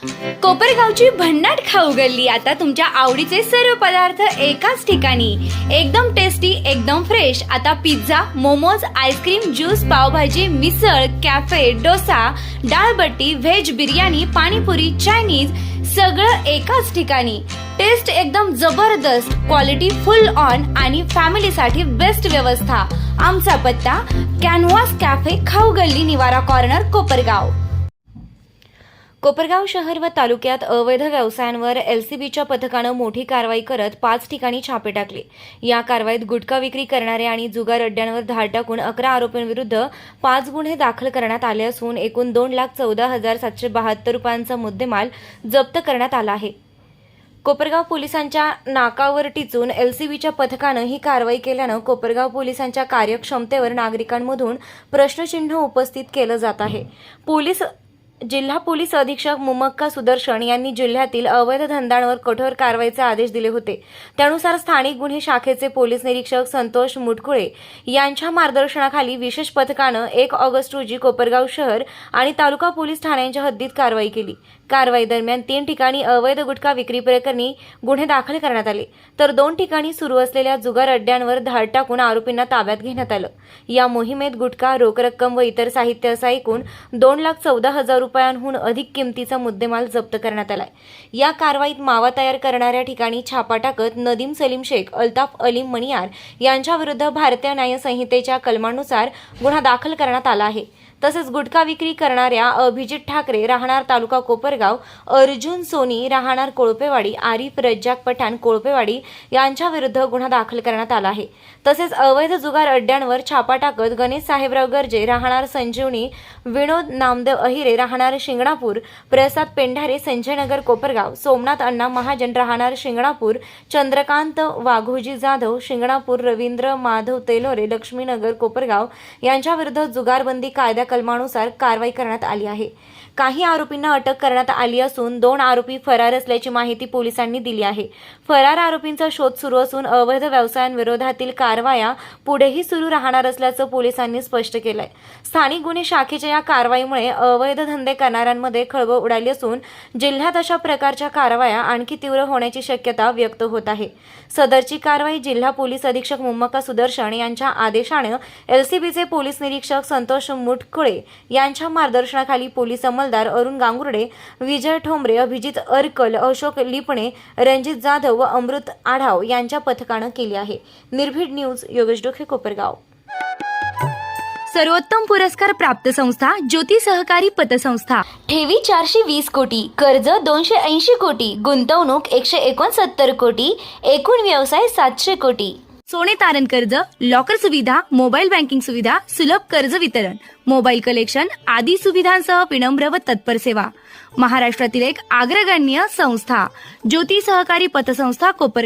कोपरगावची भन्नाट खाऊ गल्ली आता तुमच्या आवडीचे सर्व पदार्थ एकाच ठिकाणी, एकदम टेस्टी, एकदम फ्रेश। आता pizza, momos, ice cream, juice, pav bhaji, misal, café, dosa, dal batti, veg biryani, panipuri, Chinese सगळं एकाच ठिकाणी। टेस्ट एकदम जबरदस्त, क्वालिटी फुल ऑन आणि फॅमिलीसाठी बेस्ट व्यवस्था। आमचा पत्ता कॅनव्हास कॅफे, खाऊ गल्ली, निवारा कॉर्नर, कोपरगाव। कोपरगाव शहर व तालुक्यात अवैध व्यवसायांवर एलसीबीच्या पथकानं मोठी कारवाई करत 5 ठिकाणी छापे टाकले। या कारवाईत गुटखा विक्री करणारे आणि जुगार अड्ड्यांवर धाड टाकून 11 आरोपींविरुद्ध 5 गुन्हे दाखल करण्यात आले असून एकूण 2,14,772 रुपयांचा मुद्देमाल जप्त करण्यात आला आहे। कोपरगाव पोलिसांच्या नाकावर टिचून एलसीबीच्या पथकानं ही कारवाई केल्यानं कोपरगाव पोलिसांच्या कार्यक्षमतेवर नागरिकांमधून प्रश्नचिन्ह उपस्थित केलं जात आहे। जिल्हा पोलीस अधीक्षक मुमक्का सुदर्शन यांनी जिल्ह्यातील अवैध धंद्यांवर कठोर कारवाईचे आदेश दिले होते। त्यानुसार स्थानिक गुन्हे शाखेचे पोलीस निरीक्षक संतोष मुटकुळे यांच्या मार्गदर्शनाखाली विशेष पथकानं 1 ऑगस्ट रोजी कोपरगाव शहर आणि तालुका पोलीस ठाण्यांच्या हद्दीत कारवाई केली। कारवाई दरम्यान 3 ठिकाणी अवैध गुटखा विक्री प्रकरणी गुन्हे दाखल करण्यात आले, तर 2 ठिकाणी सुरू असलेल्या जुगार अड्ड्यांवर धाड टाकून आरोपींना ताब्यात घेण्यात आलं। या मोहिमेत गुटखा, रोख रक्कम व इतर साहित्य असा एकूण 2,14,000 रुपयांहून अधिक किमतीचा मुद्देमाल जप्त करण्यात आलाय। या कारवाईत मावा तयार करणाऱ्या ठिकाणी छापा टाकत नदीम सलीम शेख, अल्ताफ अलीम मणियार यांच्याविरुद्ध भारतीय न्याय संहितेच्या कलमानुसार गुन्हा दाखल करण्यात आला आहे। तसेच गुटखा विक्री करणाऱ्या अभिजित ठाकरे राहणार तालुका कोपरगाव, अर्जुन सोनी राहणार कोळपेवाडी, आरिफ रज्जाक पठाण कोळपेवाडी यांच्याविरुद्ध गुन्हा दाखल करण्यात आला आहे। तसेच अवैध जुगार अड्ड्यांवर छापा टाकत गणेश साहेबराव गर्जे राहणार संजीवनी, विनोद नामदेव अहिरे राहणार शिंगणापूर, प्रसाद पेंढारे संजयनगर कोपरगाव, सोमनाथ अण्णा महाजन राहणार शिंगणापूर, चंद्रकांत वाघोजी जाधव शिंगणापूर, रवींद्र माधव तेलोरे लक्ष्मीनगर कोपरगाव यांच्याविरुद्ध जुगारबंदी कायदा कलमानुसार कारवाई करण्यात आली आहे। काही आरोपींना अटक करण्यात आली असून 2 आरोपी फरार असल्याची माहिती पोलिसांनी दिली आहे। फरार आरोपींचा शोध सुरू असून अवैध व्यवसायांविरोधातील कारवाया पुढेही सुरू राहणार असल्याचं पोलिसांनी स्पष्ट केलंय। स्थानिक गुन्हे शाखेच्या या कारवाईमुळे अवैध धंदे करणाऱ्यांमध्ये खळबळ उडाली असून जिल्ह्यात अशा प्रकारच्या कारवाया आणखी तीव्र होण्याची शक्यता व्यक्त होत आहे। सदरची कारवाई जिल्हा पोलीस अधीक्षक मुमक्का सुदर्शन यांच्या आदेशाने एलसीबीचे पोलीस निरीक्षक संतोष मुटकुळे यांच्या मार्गदर्शनाखाली पोलीस अंमलदार अरुण गांगुर्डे, विजय ठोंबरे, अभिजित अर्कल, अशोक लिपणे, रणजित जाधव व अमृत आढाव यांच्या पथकानं केली आहे। निर्भीड न्यूज, योगेश डोके, कोपरगाव। सर्वोत्तम पुरस्कार प्राप्त संस्था ज्योती सहकारी पतसंस्था। ठेवी 420 कोटी, कर्ज 280 कोटी, गुंतवणूक 169 कोटी, एकूण व्यवसाय 700 कोटी। सोने तारण कर्ज, लॉकर सुविधा, मोबाईल बँकिंग सुविधा, सुलभ कर्ज वितरण, मोबाईल कलेक्शन आदी सुविधांसह विनम्र व तत्पर सेवा। महाराष्ट्रातील एक अग्रगण्य संस्था ज्योती सहकारी पतसंस्था कोपर।